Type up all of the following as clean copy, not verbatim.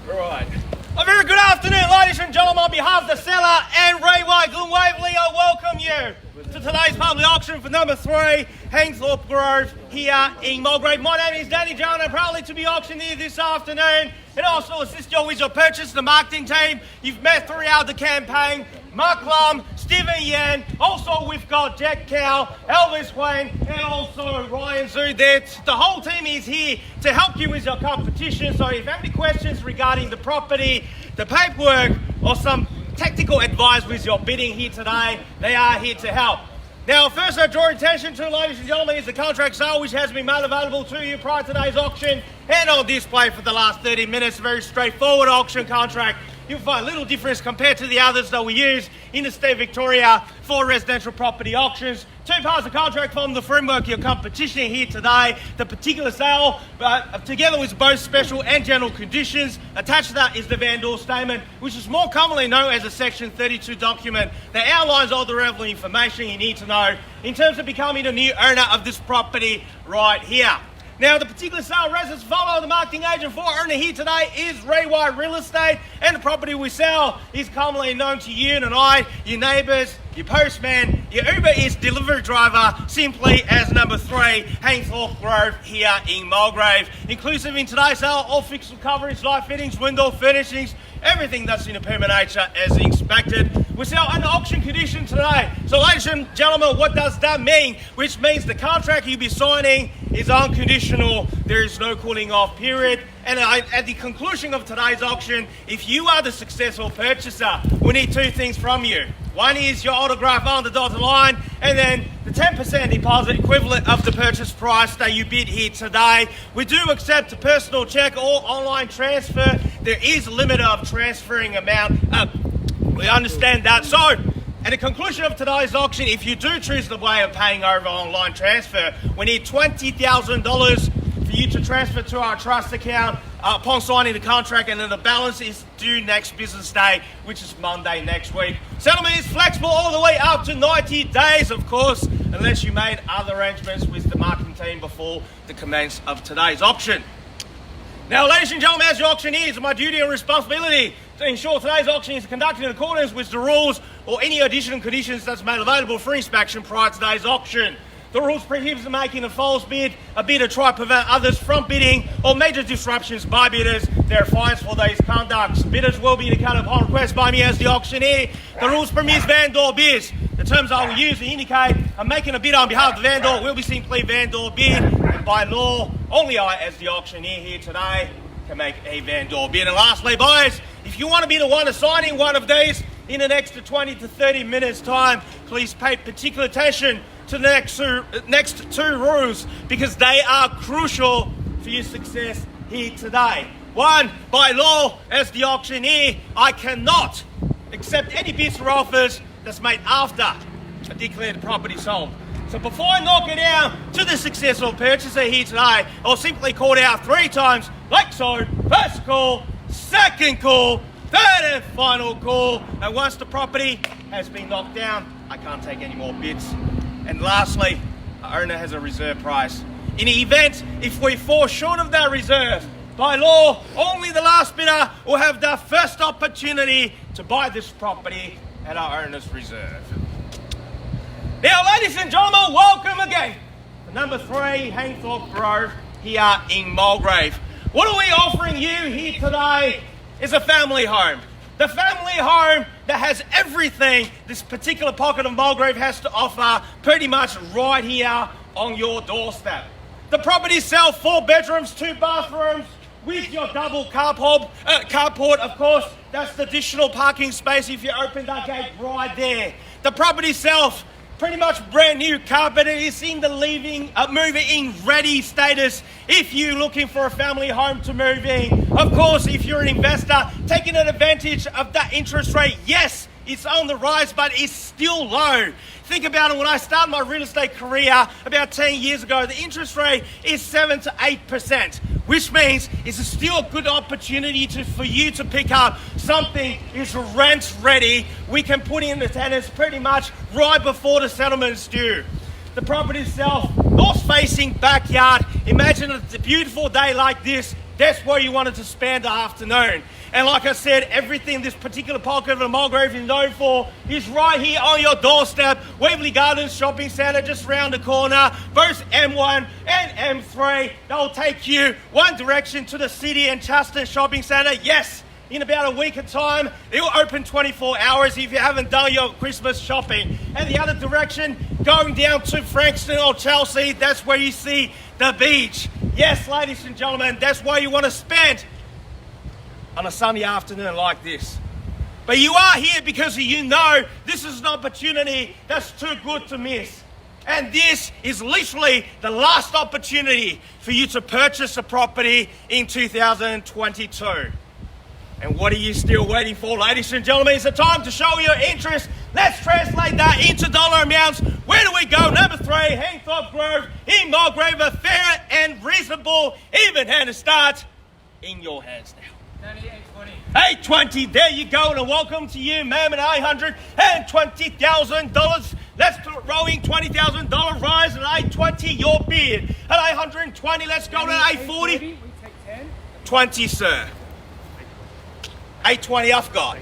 Right. A very good afternoon, ladies and gentlemen. On behalf of the seller and Rayway Glen Waverley, I welcome you to today's public auction for number 3, Hainthorpe Grove, here in Mulgrave. My name is Danny John. I'm proudly to be auctioneer this afternoon and also assist you with your purchase. The marketing team you've met throughout the campaign: Marc Lum, Stephen Yan. Also, we've got Jack Cow, Elvis Wayne, and also Ryan Zhu there. The whole team is here to help you with your competition. So if you have any questions regarding the property, the paperwork, or some technical advice with your bidding here today, they are here to help. Now, first I draw attention to, ladies and gentlemen, is the contract sale which has been made available to you prior to today's auction and on display for the last 30 minutes. A very straightforward auction contract. You'll find little difference compared to the others that we use in the state of Victoria for residential property auctions. 2 parts of contract from the framework of your competition here today. The particular sale, together with both special and general conditions. Attached to that is the vendor statement, which is more commonly known as a Section 32 document that outlines all the relevant information you need to know in terms of becoming the new owner of this property right here. Now, the particular sale residents follow the marketing agent for owner here today is Rayway Real Estate, and the property we sell is commonly known to you and I, your neighbours, your postman, your Uber Eats delivery driver, simply as number 3, Hainthorpe Grove here in Mulgrave. Inclusive in today's sale, all fixed coverage, light fittings, window furnishings, everything that's in a permanent nature as expected. We sell under auction condition today. So ladies and gentlemen, what does that mean? Which means the contract you'll be signing is unconditional. There is no cooling off period. And at the conclusion of today's auction, if you are the successful purchaser, we need 2 things from you. One is your autograph on the dotted line, and then the 10% deposit equivalent of the purchase price that you bid here today. We do accept a personal check or online transfer. There is a limit of transferring amount. We understand that. So, at the conclusion of today's auction, if you do choose the way of paying over online transfer, we need $20,000 for you to transfer to our trust account upon signing the contract, and then the balance is due next business day, which is Monday next week. Settlement is flexible all the way up to 90 days, of course, unless you made other arrangements with the marketing team before the commence of today's auction. Now, ladies and gentlemen, as your auctioneer, it's my duty and responsibility to ensure today's auction is conducted in accordance with the rules or any additional conditions that's made available for inspection prior to today's auction. The rules prohibit making a false bid, a bid to try to prevent others from bidding, or major disruptions by bidders. There are fines for these conducts. Bidders will be indicated upon request by me as the auctioneer. The rules permit vendor bids. The terms I will use to indicate I'm making a bid on behalf of the vendor will be simply vendor bid. And by law, only I, as the auctioneer here today, can make a vendor bid. And lastly, buyers, if you want to be the one assigning one of these in the next 20 to 30 minutes time, please pay particular attention to the next two rules, because they are crucial for your success here today. 1, by law, as the auctioneer, I cannot accept any bids or offers that's made after I declare the property sold. So before I knock it down to the successful purchaser here today, I'll simply call it out 3 times, like so. First call, second call, third and final call. And once the property has been knocked down, I can't take any more bids. And lastly, the owner has a reserve price. In the event, if we fall short of that reserve, by law, only the last bidder will have the first opportunity to buy this property at our owner's reserve. Now, ladies and gentlemen, welcome again to number 3, Hainthorpe Grove, here in Mulgrave. What are we offering you here today is a family home. The family home that has everything this particular pocket of Mulgrave has to offer, pretty much right here on your doorstep. The property sells 4 bedrooms, 2 bathrooms, with your double carport, of course. That's the additional parking space if you open that gate right there. The property sells pretty much brand new carpet. It is in the moving ready status if you're looking for a family home to move in. Of course, if you're an investor taking advantage of that interest rate, yes, it's on the rise, but it's still low. Think about it, when I started my real estate career about 10 years ago, the interest rate is 7 to 8%, which means it's still a good opportunity for you to pick up something is rent ready. We can put in the tenants pretty much right before the settlement is due. The property itself, north facing backyard. Imagine it's a beautiful day like this. That's where you wanted to spend the afternoon. And like I said, everything this particular pocket of the Mulgrave is known for is right here on your doorstep. Waverley Gardens Shopping Centre just round the corner. Both M1 and M3, they'll take you one direction to the City and Chester Shopping Centre. Yes, in about a week of time, it will open 24 hours if you haven't done your Christmas shopping. And the other direction, going down to Frankston or Chelsea, that's where you see the beach. Yes, ladies and gentlemen, that's where you want to spend on a sunny afternoon like this. But you are here because you know this is an opportunity that's too good to miss. And this is literally the last opportunity for you to purchase a property in 2022. And what are you still waiting for, ladies and gentlemen? It's the time to show your interest. Let's translate that into dollar amounts. Where do we go? Number 3, Hainthorpe Grove in Mulgrave, a fair and reasonable, even-handed start in your hands now. 820, there you go, and a welcome to you, ma'am, at $820,000. Let's rowing $20,000 rise at 820, your bid. At 820, let's go to 840. We take 10. 20, sir. 820, I've got.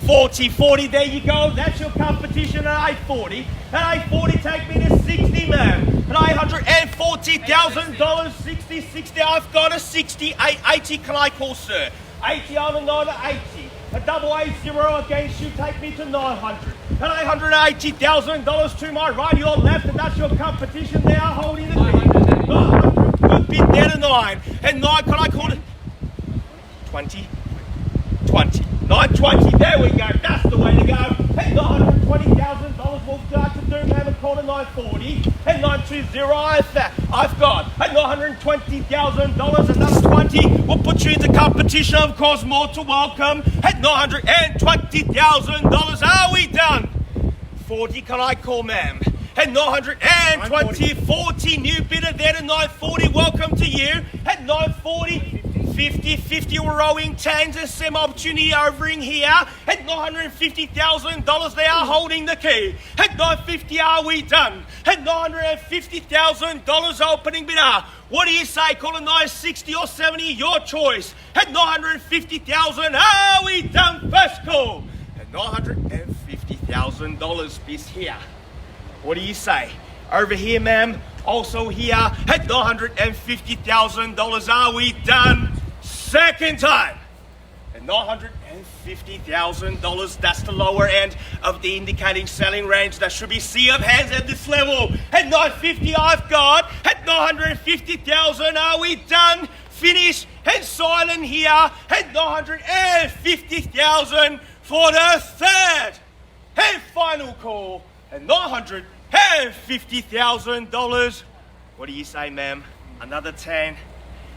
40, there you go. That's your competition at 840. At 840, take me to 60, ma'am. At $840,000, 60, I've got a 60. 80, can I call, sir? 80, I'm a 9 to 80. A 880 against you, take me to 900. At $880,000 to my right, your left, and that's your competition now, holding the bid. 900, good bid there to 9. And 9, can I call it? 20. 920, there we go, that's the way to go. And $920,000, what would you like to do, ma'am, and call it 940. And 920, I've got. At $920,000, another 20 will put you into competition, of course, more to welcome. At $920,000, are we done? 40, can I call, ma'am? At 920, 40, new bidder there to 940, welcome to you. At 940, 50, we're rowing 10s, the same opportunity over in here. At $950,000, they are holding the key. At 950, are we done? At $950,000, opening bidder. What do you say? Call it 960 or 70, your choice. At $950,000, are we done? First call. At $950,000 is here. What do you say? Over here, ma'am. Also here at $950,000, are we done? Second time. At $950,000, that's the lower end of the indicating selling range. That should be sea of hands at this level. At 950, I've got. At 950,000, are we done? Finished and silent here. At 950,000 for the third and final call. At $950,000. What do you say, ma'am? Another 10.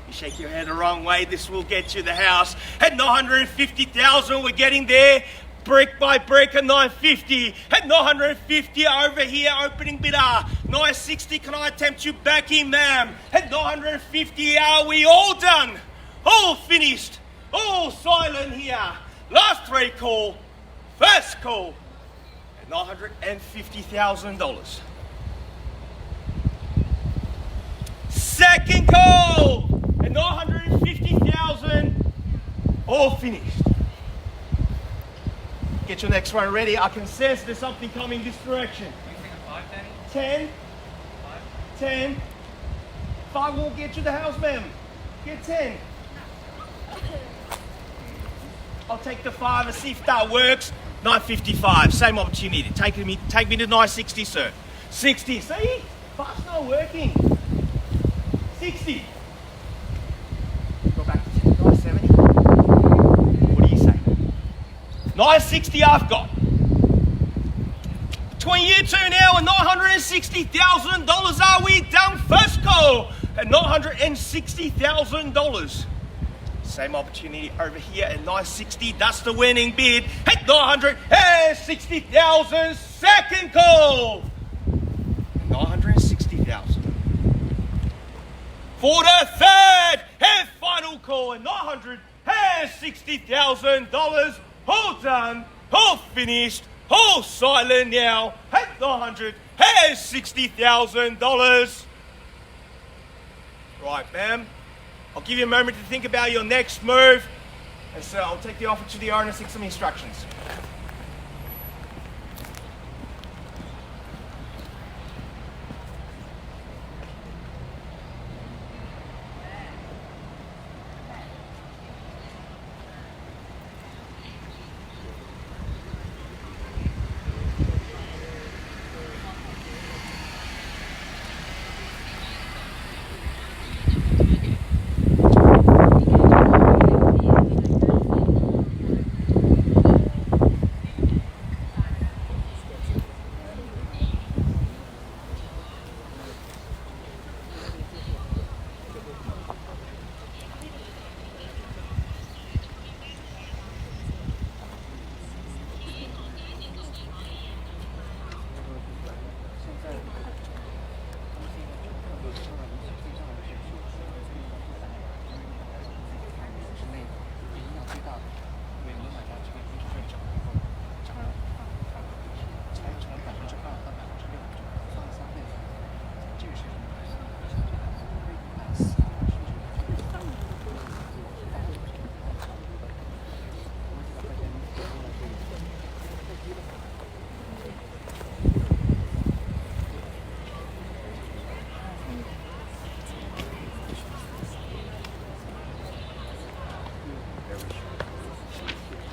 You shake your head the wrong way. This will get you the house. At 950,000, we're getting there. Brick by brick at 950. At 950 over here, opening bidder. 960, can I tempt you back in, ma'am? At 950, are we all done? All finished. All silent here. Last 3 call. First call. At $950,000. Second call at $950,000. All finished. Get your next one ready. I can sense there's something coming this direction. You think a 5, Danny? 10. 5? 10. 5 won't get you the house, ma'am. Get 10. I'll take the 5 and see if that works. 955, same opportunity. Take me to 960, sir. 60, see? Fast not working. 60. Go back to 970. What do you say? 960 I've got. Between you two now and $960,000, are we done? First call at $960,000. Same opportunity over here at 960. That's the winning bid at 960,000. Second call. 960,000. For the third and final call at $960,000. All done, all finished, all silent now at $960,000. Right, ma'am. I'll give you a moment to think about your next move. And so I'll take the offer to the owner and seek some instructions.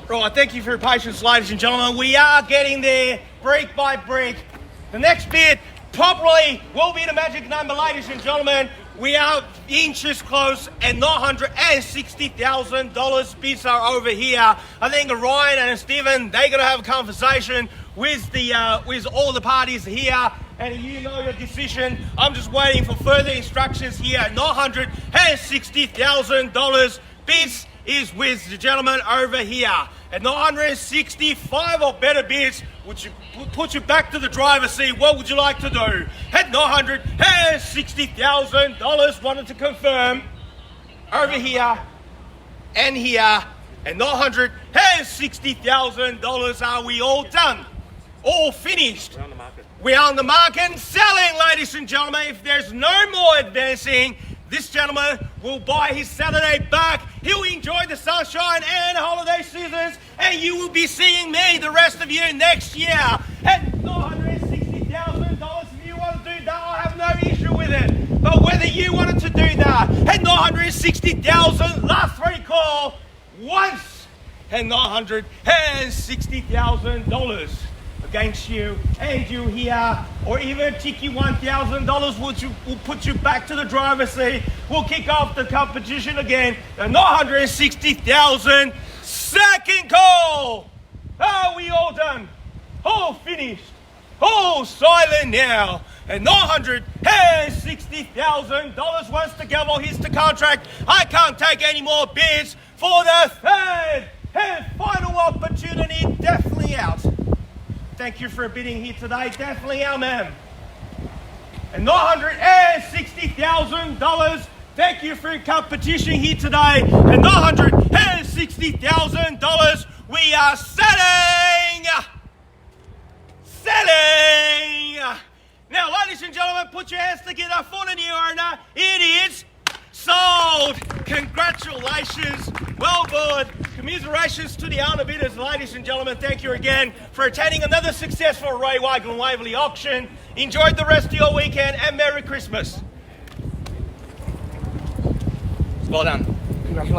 Right, thank you for your patience, ladies and gentlemen. We are getting there, brick by brick. The next bid probably will be the magic number, ladies and gentlemen. We are inches close, and $960,000 bids are over here. I think Ryan and Stephen, they're going to have a conversation with all the parties here, and you know your decision. I'm just waiting for further instructions here. $960,000 bids is with the gentleman over here. At 965 or better bids, would you put you back to the driver's seat? What would you like to do? At $960,000, wanted to confirm over here and here. At $960,000, are we all done? All finished? We're on the market. We're on the market and selling, ladies and gentlemen. If there's no more advancing, this gentleman will buy his Saturday back. He'll enjoy the sunshine and holiday seasons, and you will be seeing me, the rest of you, next year. At $960,000, if you want to do that, I have no issue with it. But whether you wanted to do that, at $960,000, last three call, once, at $960,000. Against you and you here, or even tick you $1,000, will put you back to the driver's seat. We'll kick off the competition again. At $960,000, second call. Are we all done? All finished? All silent now. At $960,000 once the gavel hits the contract. I can't take any more bids for the third and final opportunity. Definitely out. Thank you for bidding here today. Definitely our man. And $960,000. Thank you for your competition here today. And $960,000. We are selling. Selling. Now, ladies and gentlemen, put your hands together for the new owner. It is sold. Congratulations. Well done. Commiserations to the owner bidders, ladies and gentlemen. Thank you again for attending another successful Rayway Glen Waverley auction. Enjoy the rest of your weekend and Merry Christmas. Well done. Congratulations.